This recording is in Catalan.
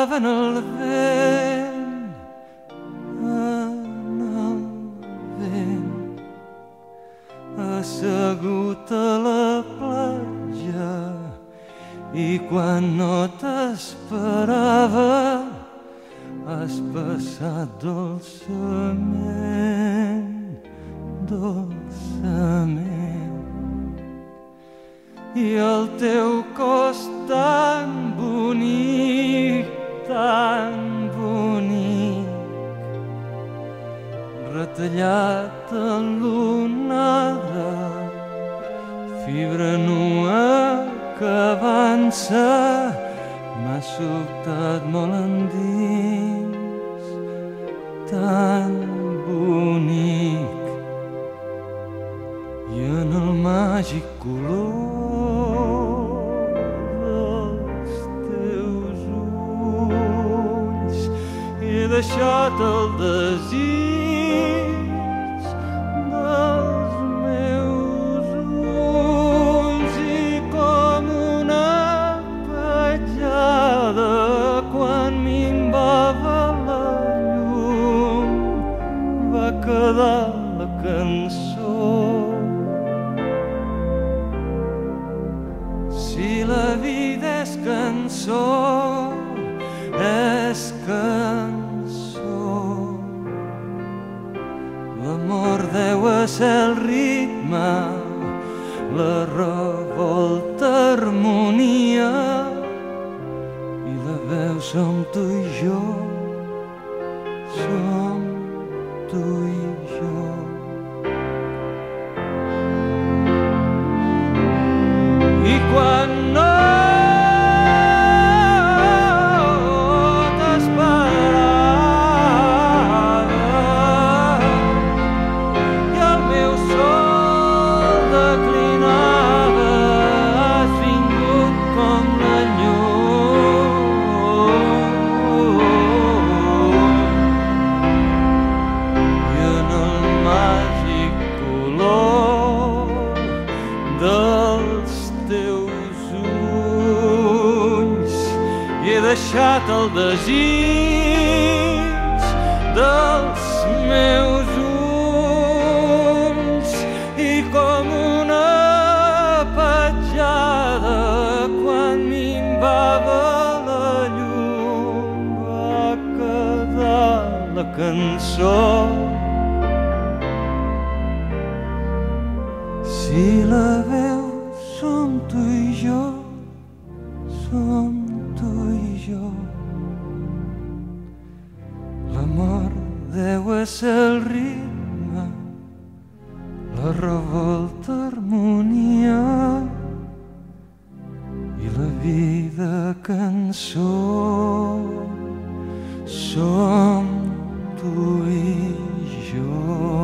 parlava en el vent, assegut a la platja, i quan no t'esperava has passat dolçament, dolçament. I el teu cos tan bonic, tan bonic, retallat en l'onada, fibra nua que avança, m'ha sobtat molt endins, tan bonic. I en el màgic color dels teus ulls he deixat el desig dels meus ulls, i com una petjada quan minvava la llum va quedar la cançó. Si la vida és cançó, és cançó. L'amor deu ser el ritme, la revolta, harmonia, i la veu som tu i jo, som tu i jo. I quan no t'esperava i el meu sol declinava, has vingut com la llum, i en el màgic color dels teus ulls i he deixat el desig dels meus ulls, i com una petjada quan minvava la llum va quedar la cançó. Si la veu som tu i jo, som tu i jo. L'amor deu ser el ritme, la revolta, harmonia, i la vida cançó. Som tu i jo.